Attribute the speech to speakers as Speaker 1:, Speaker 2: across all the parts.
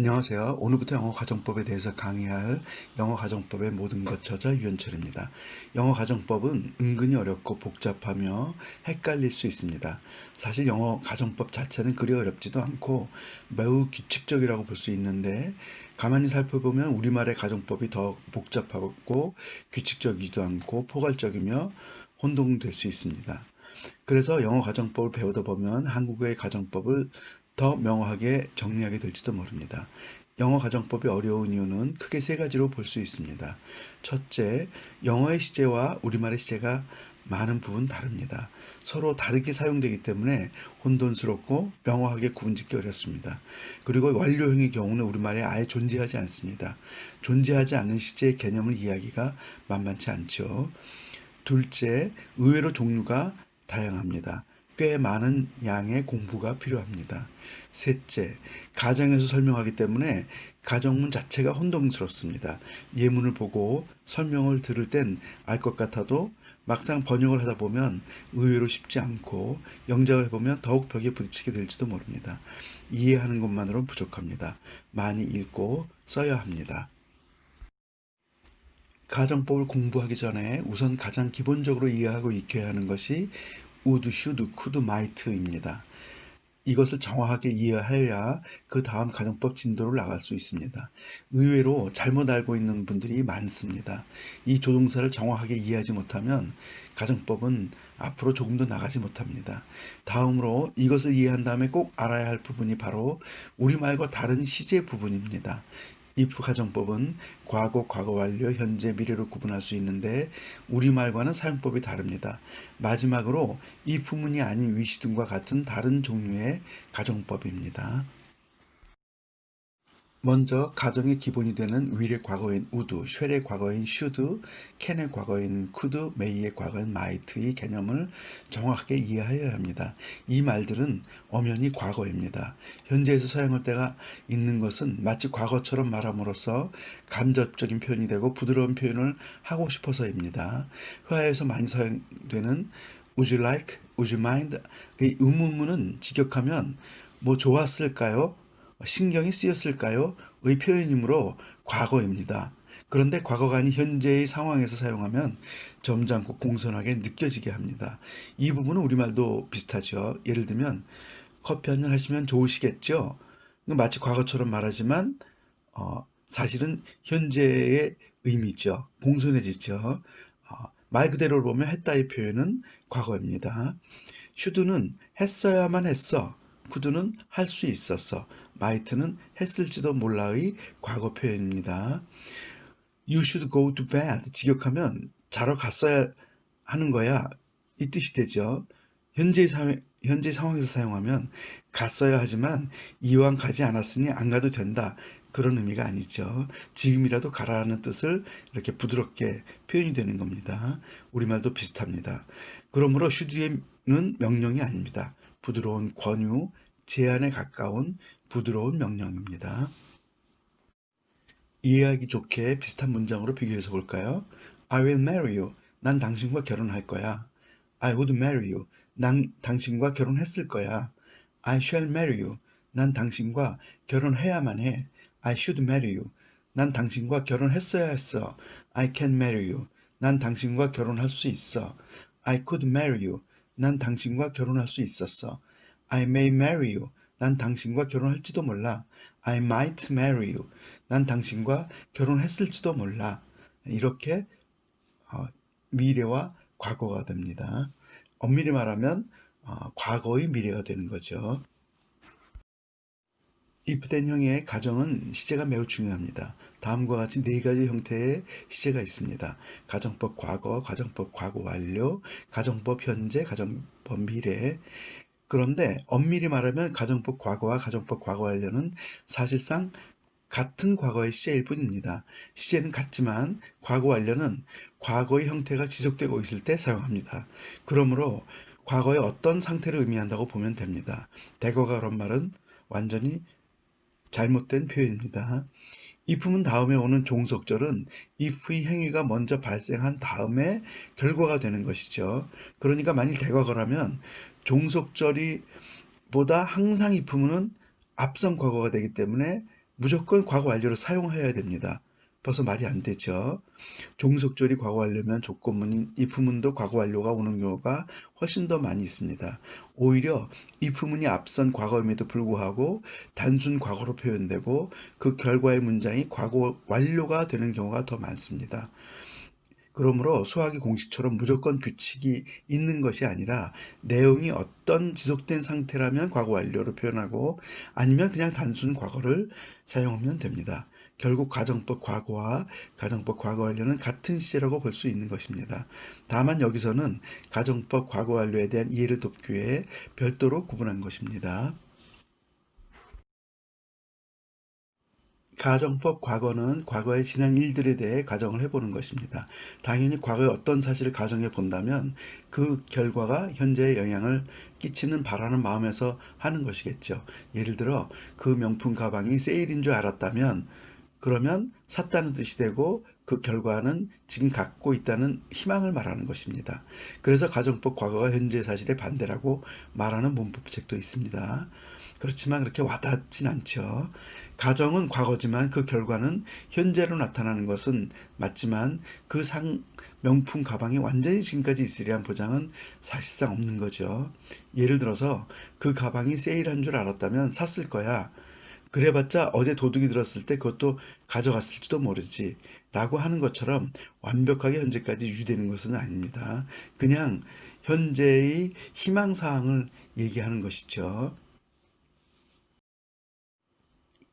Speaker 1: 안녕하세요. 오늘부터 영어 가정법에 대해서 강의할 영어 가정법의 모든 것 저자 유현철입니다. 영어 가정법은 은근히 어렵고 복잡하며 헷갈릴 수 있습니다. 사실 영어 가정법 자체는 그리 어렵지도 않고 매우 규칙적이라고 볼 수 있는데 가만히 살펴보면 우리말의 가정법이 더 복잡하고 규칙적이지도 않고 포괄적이며 혼동될 수 있습니다. 그래서 영어 가정법을 배우다 보면 한국어의 가정법을 더 명확하게 정리하게 될지도 모릅니다. 영어 가정법이 어려운 이유는 크게 세 가지로 볼 수 있습니다. 첫째, 영어의 시제와 우리말의 시제가 많은 부분 다릅니다. 서로 다르게 사용되기 때문에 혼돈스럽고 명확하게 구분짓기 어렵습니다. 그리고 완료형의 경우는 우리말에 아예 존재하지 않습니다. 존재하지 않는 시제의 개념을 이해하기가 만만치 않죠. 둘째, 의외로 종류가 다양합니다. 꽤 많은 양의 공부가 필요합니다. 셋째, 가정에서 설명하기 때문에 가정문 자체가 혼동스럽습니다. 예문을 보고 설명을 들을 땐 알 것 같아도 막상 번역을 하다 보면 의외로 쉽지 않고 영작을 해보면 더욱 벽에 부딪히게 될지도 모릅니다. 이해하는 것만으로는 부족합니다. 많이 읽고 써야 합니다. 가정법을 공부하기 전에 우선 가장 기본적으로 이해하고 익혀야 하는 것이 would, should, could, might입니다. 이것을 정확하게 이해해야 그 다음 가정법 진도를 나갈 수 있습니다. 의외로 잘못 알고 있는 분들이 많습니다. 이 조동사를 정확하게 이해하지 못하면 가정법은 앞으로 조금도 나가지 못합니다. 다음으로 이것을 이해한 다음에 꼭 알아야 할 부분이 바로 우리말과 다른 시제 부분입니다. if 가정법은 과거, 과거 완료, 현재, 미래로 구분할 수 있는데 우리말과는 사용법이 다릅니다. 마지막으로 if문이 아닌 위시 등과 같은 다른 종류의 가정법입니다. 먼저 가정의 기본이 되는 will의 과거인 would, shall의 과거인 should, can의 과거인 could, may의 과거인 might의 개념을 정확하게 이해하여야 합니다. 이 말들은 엄연히 과거입니다. 현재에서 사용할 때가 있는 것은 마치 과거처럼 말함으로써 간접적인 표현이 되고 부드러운 표현을 하고 싶어서입니다. 회화에서 많이 사용되는 would you like, would you mind 의 의문문은 직역하면 뭐 좋았을까요? 신경이 쓰였을까요? 의 표현이므로 과거입니다. 그런데 과거가 아닌 현재의 상황에서 사용하면 점잖고 공손하게 느껴지게 합니다. 이 부분은 우리말도 비슷하죠. 예를 들면 커피 한잔 하시면 좋으시겠죠? 마치 과거처럼 말하지만 사실은 현재의 의미죠. 공손해지죠. 말 그대로 보면 했다의 표현은 과거입니다. should는 했어야만 했어. could는 할 수 있었어. might는 했을지도 몰라의 과거 표현입니다. You should go to bed. 직역하면 자러 갔어야 하는 거야. 이 뜻이 되죠. 현재 상황에서 사용하면 갔어야 하지만 이왕 가지 않았으니 안 가도 된다. 그런 의미가 아니죠. 지금이라도 가라는 뜻을 이렇게 부드럽게 표현이 되는 겁니다. 우리말도 비슷합니다. 그러므로 should는 명령이 아닙니다. 부드러운 권유, 제안에 가까운 부드러운 명령입니다. 이해하기 좋게 비슷한 문장으로 비교해서 볼까요? I will marry you. 난 당신과 결혼할 거야. I would marry you. 난 당신과 결혼했을 거야. I shall marry you. 난 당신과 결혼해야만 해. I should marry you. 난 당신과 결혼했어야 했어. I can marry you. 난 당신과 결혼할 수 있어. I could marry you. 난 당신과 결혼할 수 있었어. I may marry you. 난 당신과 결혼할지도 몰라. I might marry you. 난 당신과 결혼했을지도 몰라. 이렇게 미래와 과거가 됩니다. 엄밀히 말하면 과거의 미래가 되는 거죠. if된 형의 가정은 시제가 매우 중요합니다. 다음과 같이 네 가지 형태의 시제가 있습니다. 가정법 과거, 가정법 과거 완료, 가정법 현재, 가정법 미래. 그런데 엄밀히 말하면 가정법 과거와 가정법 과거 완료는 사실상 같은 과거의 시제일 뿐입니다. 시제는 같지만 과거 완료는 과거의 형태가 지속되고 있을 때 사용합니다. 그러므로 과거의 어떤 상태를 의미한다고 보면 됩니다. 대거가 그런 말은 완전히 잘못된 표현입니다. if문 다음에 오는 종속절은 if의 행위가 먼저 발생한 다음에 결과가 되는 것이죠. 그러니까 만일 대과거라면 종속절이 보다 항상 if문은 앞선 과거가 되기 때문에 무조건 과거 완료를 사용해야 됩니다. 벌써 말이 안 되죠. 종속절이 과거 완료면 조건문인 if문도 과거 완료가 오는 경우가 훨씬 더 많이 있습니다. 오히려 if문이 앞선 과거임에도 불구하고 단순 과거로 표현되고 그 결과의 문장이 과거 완료가 되는 경우가 더 많습니다. 그러므로 수학의 공식처럼 무조건 규칙이 있는 것이 아니라 내용이 어떤 지속된 상태라면 과거 완료로 표현하고 아니면 그냥 단순 과거를 사용하면 됩니다. 결국 가정법 과거와 가정법 과거 완료는 같은 시제라고 볼 수 있는 것입니다. 다만 여기서는 가정법 과거 완료에 대한 이해를 돕기 위해 별도로 구분한 것입니다. 가정법 과거는 과거의 지난 일들에 대해 가정을 해보는 것입니다. 당연히 과거의 어떤 사실을 가정해 본다면 그 결과가 현재에 영향을 끼치는 바라는 마음에서 하는 것이겠죠. 예를 들어 그 명품 가방이 세일인 줄 알았다면 그러면 샀다는 뜻이 되고 그 결과는 지금 갖고 있다는 희망을 말하는 것입니다. 그래서 가정법 과거가 현재 사실의 반대라고 말하는 문법책도 있습니다. 그렇지만 그렇게 와닿진 않죠. 가정은 과거지만 그 결과는 현재로 나타나는 것은 맞지만 그 명품 가방이 완전히 지금까지 있으리란 보장은 사실상 없는 거죠. 예를 들어서 그 가방이 세일한 줄 알았다면 샀을 거야. 그래봤자 어제 도둑이 들었을 때 그것도 가져갔을지도 모르지 라고 하는 것처럼 완벽하게 현재까지 유지되는 것은 아닙니다. 그냥 현재의 희망사항을 얘기하는 것이죠.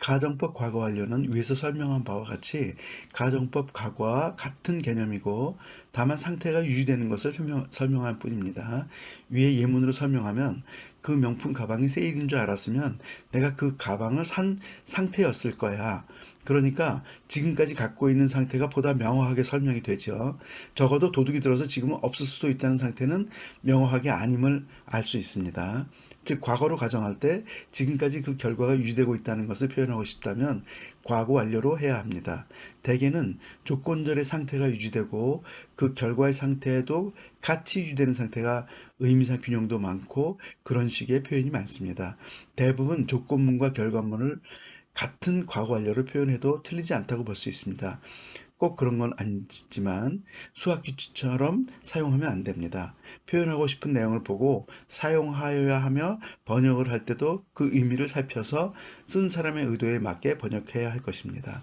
Speaker 1: 가정법 과거 완료는 위에서 설명한 바와 같이 가정법 과거와 같은 개념이고 다만 상태가 유지되는 것을 설명할 뿐입니다. 위에 예문으로 설명하면 그 명품 가방이 세일인 줄 알았으면 내가 그 가방을 산 상태였을 거야. 그러니까 지금까지 갖고 있는 상태가 보다 명확하게 설명이 되죠. 적어도 도둑이 들어서 지금은 없을 수도 있다는 상태는 명확하게 아님을 알 수 있습니다. 즉 과거로 가정할 때 지금까지 그 결과가 유지되고 있다는 것을 표현하고 싶다면 과거 완료로 해야 합니다. 대개는 조건절의 상태가 유지되고 그 결과의 상태에도 같이 유지되는 상태가 의미상 균형도 많고 그런 식의 표현이 많습니다. 대부분 조건문과 결과문을 같은 과거 완료로 표현해도 틀리지 않다고 볼 수 있습니다. 꼭 그런 건 아니지만 수학 규칙처럼 사용하면 안 됩니다. 표현하고 싶은 내용을 보고 사용하여야 하며 번역을 할 때도 그 의미를 살펴서 쓴 사람의 의도에 맞게 번역해야 할 것입니다.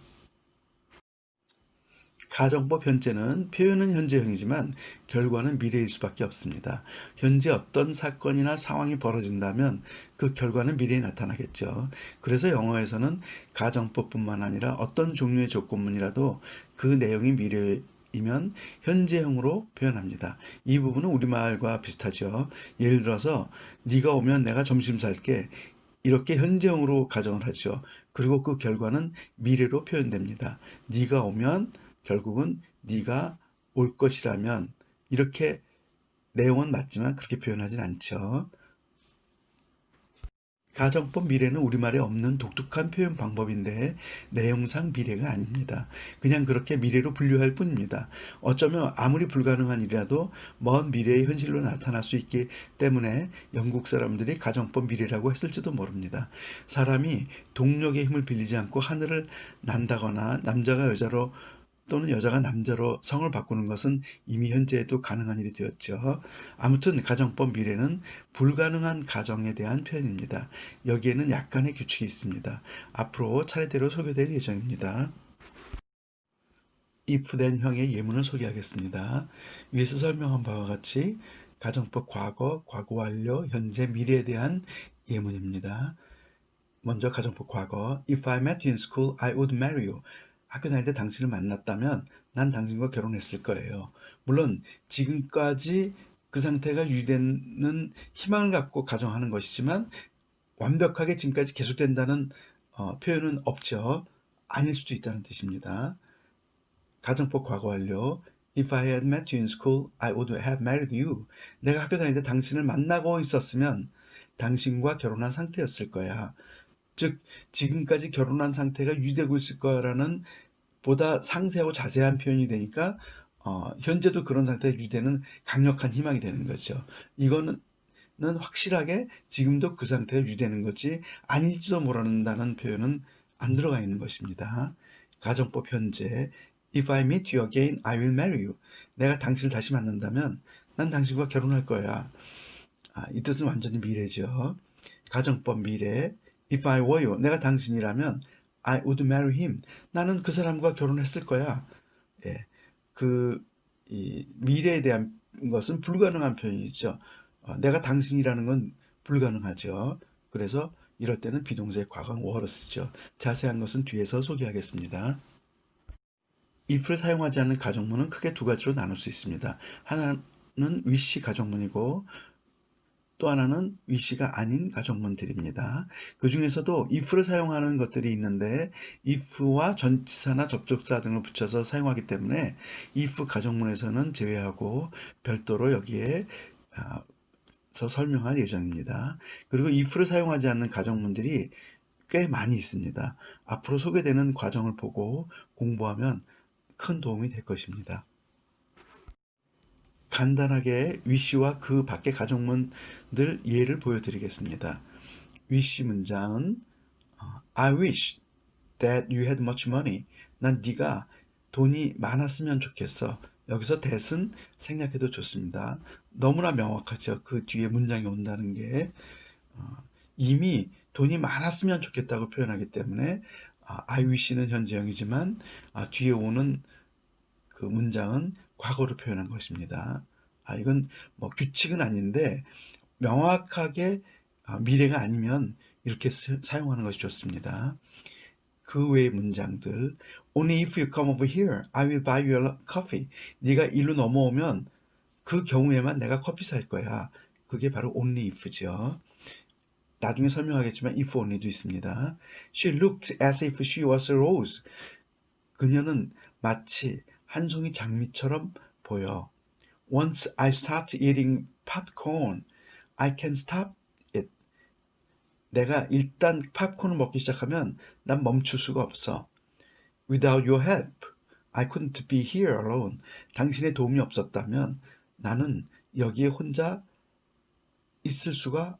Speaker 1: 가정법 현재는 표현은 현재형이지만 결과는 미래일 수밖에 없습니다. 현재 어떤 사건이나 상황이 벌어진다면 그 결과는 미래에 나타나겠죠. 그래서 영어에서는 가정법뿐만 아니라 어떤 종류의 조건문이라도 그 내용이 미래이면 현재형으로 표현합니다. 이 부분은 우리말과 비슷하죠. 예를 들어서 네가 오면 내가 점심 살게. 이렇게 현재형으로 가정을 하죠. 그리고 그 결과는 미래로 표현됩니다. 네가 오면 결국은 네가 올 것이라면 이렇게 내용은 맞지만 그렇게 표현하진 않죠. 가정법 미래는 우리말에 없는 독특한 표현 방법인데 내용상 미래가 아닙니다. 그냥 그렇게 미래로 분류할 뿐입니다. 어쩌면 아무리 불가능한 일이라도 먼 미래의 현실로 나타날 수 있기 때문에 영국 사람들이 가정법 미래라고 했을지도 모릅니다. 사람이 동력의 힘을 빌리지 않고 하늘을 난다거나 남자가 여자로 또는 여자가 남자로 성을 바꾸는 것은 이미 현재에도 가능한 일이 되었죠. 아무튼 가정법 미래는 불가능한 가정에 대한 표현입니다. 여기에는 약간의 규칙이 있습니다. 앞으로 차례대로 소개될 예정입니다. if된형의 예문을 소개하겠습니다. 위에서 설명한 바와 같이 가정법 과거, 과거 완료, 현재, 미래에 대한 예문입니다. 먼저 가정법 과거. If I met you in school, I would marry you. 학교 다닐 때 당신을 만났다면 난 당신과 결혼했을 거예요. 물론 지금까지 그 상태가 유지되는 희망을 갖고 가정하는 것이지만 완벽하게 지금까지 계속된다는 표현은 없죠. 아닐 수도 있다는 뜻입니다. 가정법 과거 완료. If I had met you in school, I would have married you. 내가 학교 다닐 때 당신을 만나고 있었으면 당신과 결혼한 상태였을 거야. 즉 지금까지 결혼한 상태가 유지되고 있을 거라는 보다 상세하고 자세한 표현이 되니까 현재도 그런 상태가 유지되는 강력한 희망이 되는 거죠. 이거는 확실하게 지금도 그 상태가 유지되는 거지 아닐지도 모른다는 표현은 안 들어가 있는 것입니다. 가정법 현재 If I meet you again, I will marry you. 내가 당신을 다시 만난다면 난 당신과 결혼할 거야. 이 뜻은 완전히 미래죠. 가정법 미래 If I were you, 내가 당신이라면 I would marry him. 나는 그 사람과 결혼했을 거야. 예, 이 미래에 대한 것은 불가능한 표현이죠. 내가 당신이라는 건 불가능하죠. 그래서 이럴 때는 비동사의 과거형 were를 쓰죠. 자세한 것은 뒤에서 소개하겠습니다. if를 사용하지 않는 가정문은 크게 두 가지로 나눌 수 있습니다. 하나는 wish 가정문이고 또 하나는 wish가 아닌 가정문들입니다. 그 중에서도 if를 사용하는 것들이 있는데 if와 전치사나 접속사 등을 붙여서 사용하기 때문에 if 가정문에서는 제외하고 별도로 여기에 설명할 예정입니다. 그리고 if를 사용하지 않는 가정문들이 꽤 많이 있습니다. 앞으로 소개되는 과정을 보고 공부하면 큰 도움이 될 것입니다. 간단하게 wish와 그 밖의 가정문들 예를 보여드리겠습니다. wish 문장은 I wish that you had much money. 난 네가 돈이 많았으면 좋겠어. 여기서 that은 생략해도 좋습니다. 너무나 명확하죠. 그 뒤에 문장이 온다는 게 이미 돈이 많았으면 좋겠다고 표현하기 때문에 I wish는 현재형이지만 뒤에 오는 그 문장은 과거로 표현한 것입니다. 이건 뭐 규칙은 아닌데 명확하게 미래가 아니면 이렇게 사용하는 것이 좋습니다. 그 외의 문장들 Only if you come over here, I will buy you a coffee. 네가 일로 넘어오면 그 경우에만 내가 커피 살 거야. 그게 바로 only if죠. 나중에 설명하겠지만 if only도 있습니다. She looked as if she was a rose. 그녀는 마치 한 송이 장미처럼 보여. Once I start eating popcorn, I can't stop it. 내가 일단 팝콘을 먹기 시작하면 난 멈출 수가 없어. Without your help, I couldn't be here alone. 당신의 도움이 없었다면 나는 여기에 혼자 있을 수가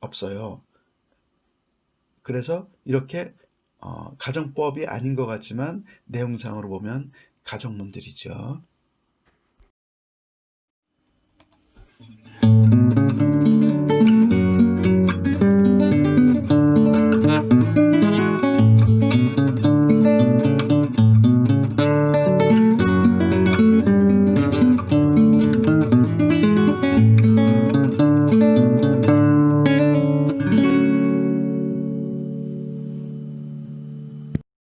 Speaker 1: 없어요. 그래서 이렇게 가정법이 아닌 것 같지만 내용상으로 보면 가정문들이죠.